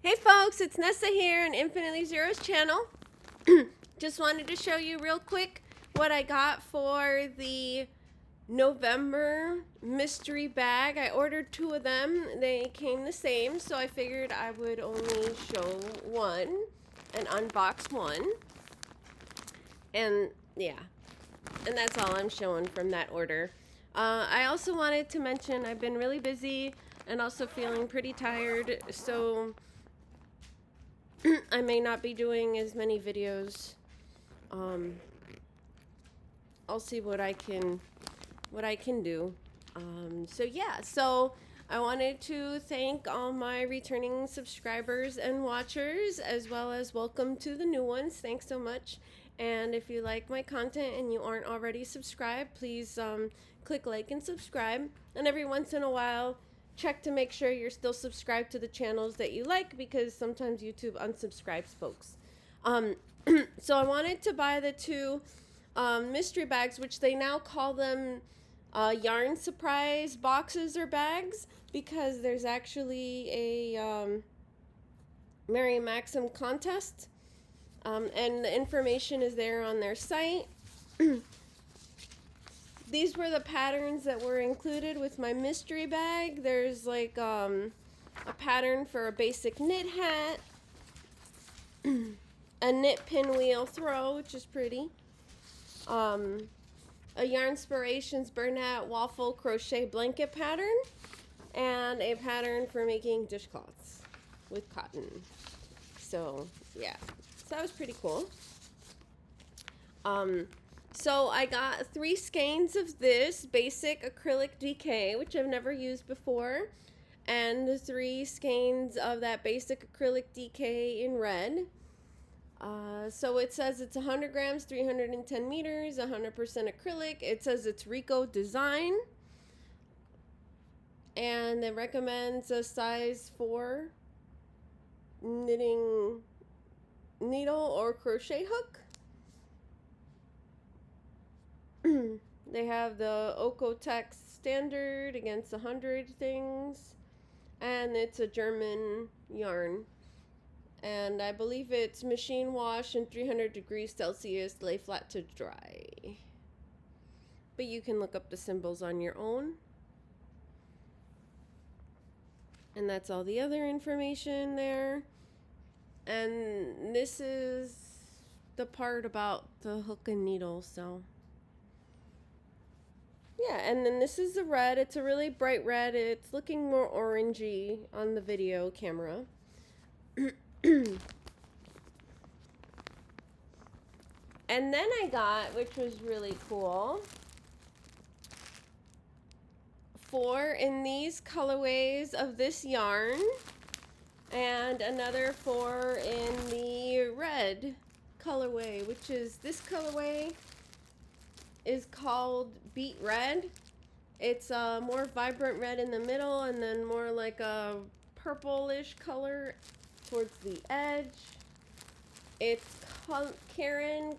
Hey folks, it's Nessa here on Infinitely Zero's channel. Just wanted to show you real quick what I got for the November mystery bag. I ordered 2 of them. They came the same, so I figured I would only show one and unbox one. And yeah, and that's all I'm showing from that order. I also wanted to mention I've been really busy and also feeling pretty tired, so I may not be doing as many videos. I'll see what I can do. So yeah, so I wanted to thank all my returning subscribers and watchers, as well as welcome to the new ones. Thanks so much. And if you like my content and you aren't already subscribed, please click like and subscribe. And every once in a while, check to make sure you're still subscribed to the channels that you like, because sometimes YouTube unsubscribes folks. So I wanted to buy the 2 mystery bags, which they now call them yarn surprise boxes or bags, because there's actually a Mary Maxim contest, and the information is there on their site. These were the patterns that were included with my mystery bag. There's like a pattern for a basic knit hat, a knit pinwheel throw, which is pretty, a Yarnspirations Bernat waffle crochet blanket pattern, and a pattern for making dishcloths with cotton. So yeah, so that was pretty cool. So I got 3 skeins of this basic acrylic DK, which I've never used before, and 3 skeins of that basic acrylic DK in red. So it says it's 100 grams, 310 meters, 100% acrylic. It says it's Rico design, and it recommends a size 4 knitting needle or crochet hook. They have the Okotex standard against 100 things, and it's a German yarn. And I believe it's machine wash and 300 degrees Celsius, lay flat to dry. But you can look up the symbols on your own. And that's all the other information there. And this is the part about the hook and needle, so yeah. And then this is the red. It's a really bright red. It's looking more orangey on the video camera. And then I got, which was really cool, 4 in these colorways of this yarn, and another 4 in the red colorway, which is this colorway is called Beet Red. It's a more vibrant red in the middle, and then more like a purplish color towards the edge. It's Karen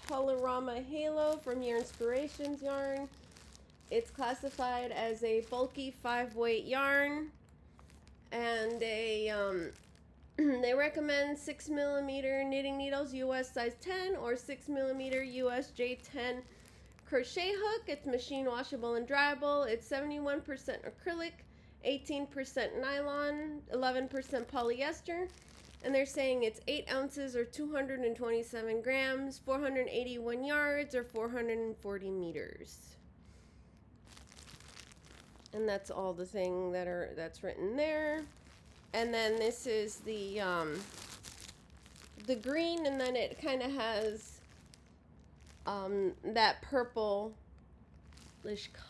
Colorama Halo from Yarnspirations yarn. It's classified as a bulky 5-weight yarn, and they recommend 6mm knitting needles, US size 10, or 6mm US J10 crochet hook. It's machine washable and dryable. It's 71% acrylic, 18% nylon, 11% polyester. And they're saying it's 8 ounces or 227 grams, 481 yards or 440 meters. And that's all the thing that's written there. And then this is the green, and then it kind of has that purplish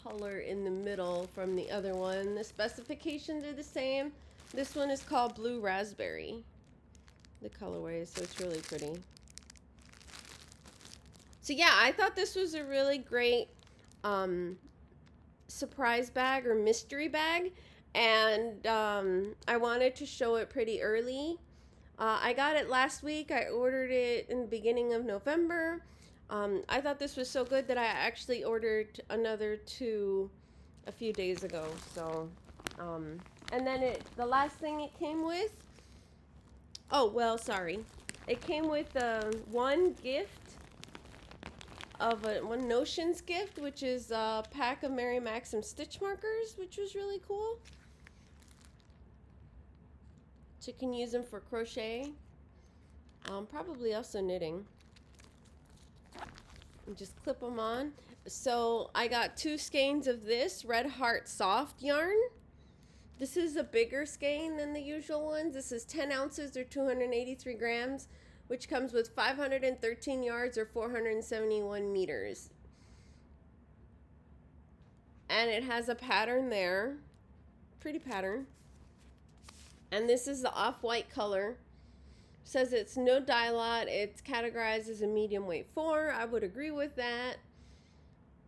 color in the middle from the other one. The specifications are the same. This one is called Blue Raspberry, the colorway, so it's really pretty. So yeah, I thought this was a really great surprise bag or mystery bag, and I wanted to show it pretty early. I got it last week. I ordered it in the beginning of November. I thought this was so good that I actually ordered another 2 a few days ago. So, and then the last thing it came with Oh, well, sorry. It came with one gift one Notions gift, which is a pack of Mary Maxim stitch markers, which was really cool. So you can use them for crochet. Probably also knitting. And just clip them on. So I got 2 skeins of this Red Heart soft yarn. This is a bigger skein than the usual ones. This is 10 ounces or 283 grams, which comes with 513 yards or 471 meters. And it has a pattern there. Pretty pattern. And this is the off-white color. Says it's no dye lot. It's categorized as a medium weight 4. I would agree with that.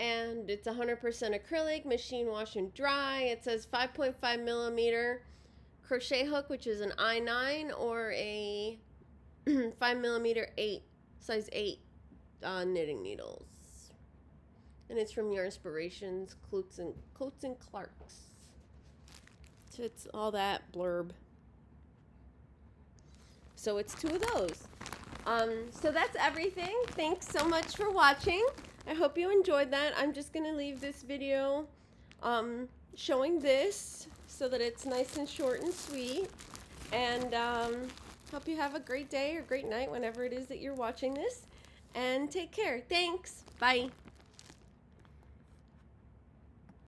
And it's 100% acrylic, machine wash and dry. It says 5.5 millimeter crochet hook, which is an I9, or a 5 millimeter 8, size 8 knitting needles. And it's from Yarn Inspirations, Coates and Clark's. So it's all that blurb. So it's 2 of those. So that's everything. Thanks so much for watching. I hope you enjoyed that. I'm just going to leave this video showing this so that it's nice and short and sweet. And hope you have a great day or great night whenever it is that you're watching this. And take care. Thanks. Bye.